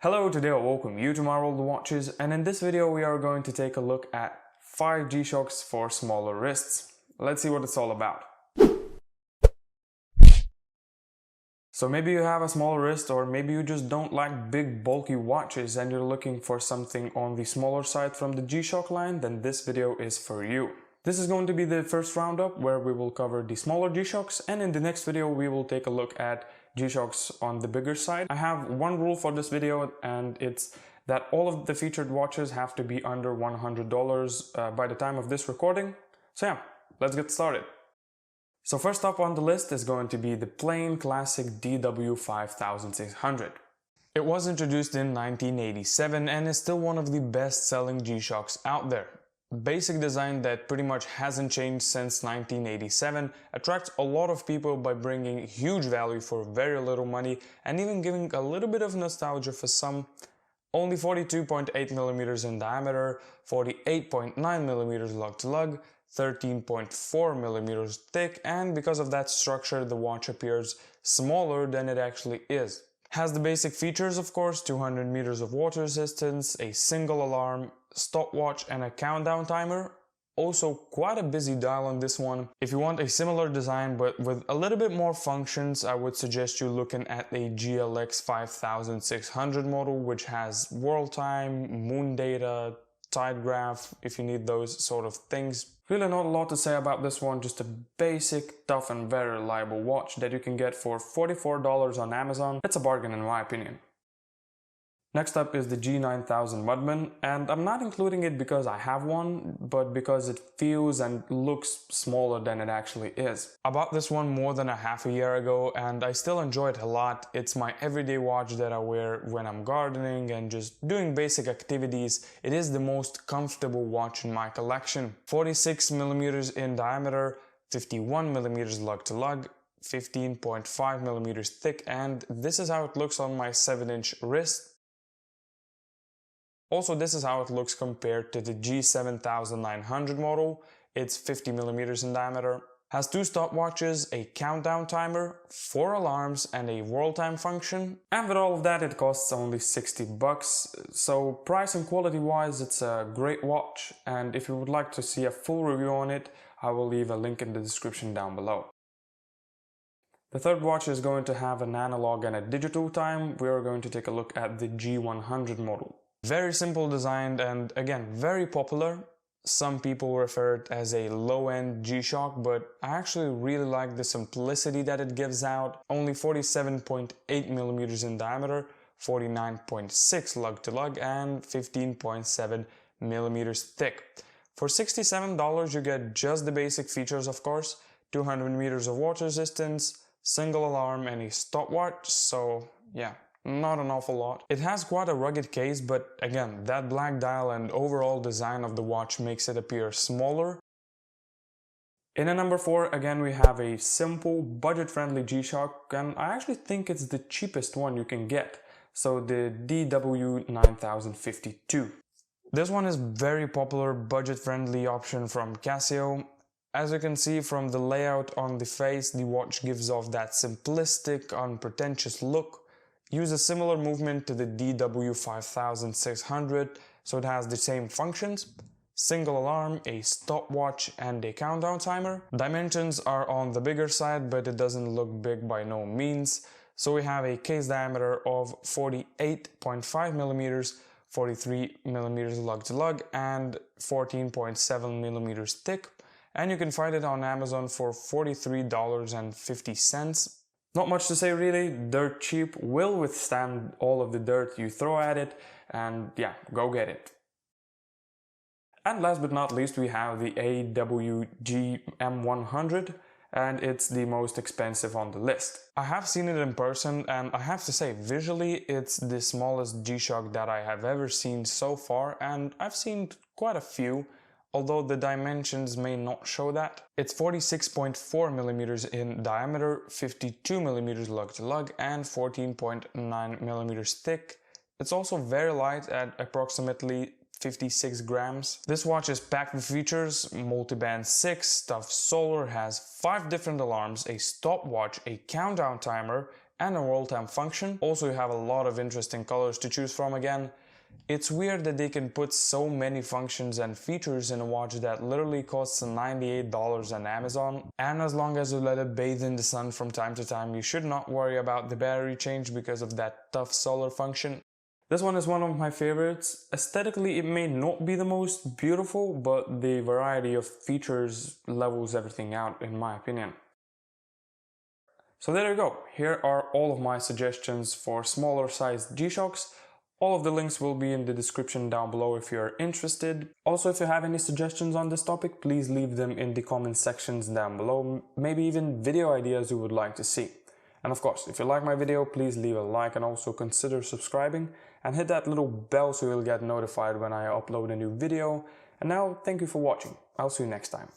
Hello, today I welcome you to my world of watches, and in this video we are going to take a look at 5 G-Shocks for smaller wrists. Let's see what it's all about. So maybe you have a small wrist, or maybe you just don't like big bulky watches and you're looking for something on the smaller side from the G-Shock line, then this video is for you. This is going to be the first roundup where we will cover the smaller G-Shocks, and in the next video we will take a look at G-Shocks on the bigger side. I have one rule for this video, and it's that all of the featured watches have to be under $100 by the time of this recording. So yeah, let's get started. So first up on the list is going to be the plain classic DW5600. It was introduced in 1987 and is still one of the best-selling G-Shocks out there. Basic design that pretty much hasn't changed since 1987 attracts a lot of people by bringing huge value for very little money and even giving a little bit of nostalgia for some. Only 42.8mm in diameter, 48.9mm lug to lug, 13.4mm thick, and because of that structure the watch appears smaller than it actually is. Has the basic features, of course: 200 meters of water resistance, a single alarm, stopwatch and a countdown timer. Also quite a busy dial on this one. If you want a similar design but with a little bit more functions, I would suggest you looking at a GLX 5600 model, which has world time, moon data, tide graph if you need those sort of things. Really not a lot to say about this one, just a basic, tough and very reliable watch that you can get for $44 on Amazon. It's a bargain in my opinion. Next up is the G9000 and I'm not including it because I have one, but because it feels and looks smaller than it actually is. I bought this one more than a half a year ago and I still enjoy it a lot. It's my everyday watch that I wear when I'm gardening and just doing basic activities. It is the most comfortable watch in my collection. 46mm in diameter, 51mm lug to lug, 15.5mm thick, and this is how it looks on my 7-inch wrist. Also, this is how it looks compared to the G7900 model. It's 50mm in diameter, has 2 stopwatches, a countdown timer, 4 alarms and a world time function. And with all of that it costs only $60. So price and quality wise it's a great watch, and if you would like to see a full review on it, I will leave a link in the description down below. The third watch is going to have an analog and a digital time. We are going to take a look at the G100 model. Very simple designed and again very popular. Some people refer it as a low-end G-Shock, but I actually really like the simplicity that it gives out. Only 47.8mm in diameter, 49.6 lug to lug and 15.7mm thick. For $67 you get just the basic features, of course: 200 meters of water resistance, single alarm and a stopwatch, so yeah, not an awful lot. It has quite a rugged case, but again, that black dial and overall design of the watch makes it appear smaller. In at number 4, again we have a simple, budget-friendly G-Shock, and I actually think it's the cheapest one you can get. So the DW9000-1V. This one is very popular, budget-friendly option from Casio. As you can see from the layout on the face, the watch gives off that simplistic, unpretentious look. Use a similar movement to the DW5600, so it has the same functions: single alarm, a stopwatch and a countdown timer. Dimensions are on the bigger side, but it doesn't look big by no means. So we have a case diameter of 48.5mm, 43mm lug to lug and 14.7mm thick, and you can find it on Amazon for $43.50. Not much to say really, dirt cheap, will withstand all of the dirt you throw at it, and yeah, go get it. And last but not least we have the AWGM100, and it's the most expensive on the list. I have seen it in person and I have to say, visually it's the smallest G-Shock that I have ever seen so far, and I've seen quite a few, although the dimensions may not show that. It's 46.4mm in diameter, 52mm lug to lug and 14.9mm thick. It's also very light at approximately 56 grams. This watch is packed with features: multi-band 6, stuffed solar, has 5 different alarms, a stopwatch, a countdown timer, and a roll time function. Also, you have a lot of interesting colors to choose from again. It's weird that they can put so many functions and features in a watch that literally costs $98 on Amazon, and as long as you let it bathe in the sun from time to time, you should not worry about the battery change because of that tough solar function. This one is one of my favorites. Aesthetically, it may not be the most beautiful, but the variety of features levels everything out in my opinion. So there you go. Here are all of my suggestions for smaller sized G-Shocks. All of the links will be in the description down below if you're interested. Also, if you have any suggestions on this topic, please leave them in the comment sections down below. Maybe even video ideas you would like to see. And of course, if you like my video, please leave a like and also consider subscribing and hit that little bell so you'll get notified when I upload a new video. And now, thank you for watching. I'll see you next time.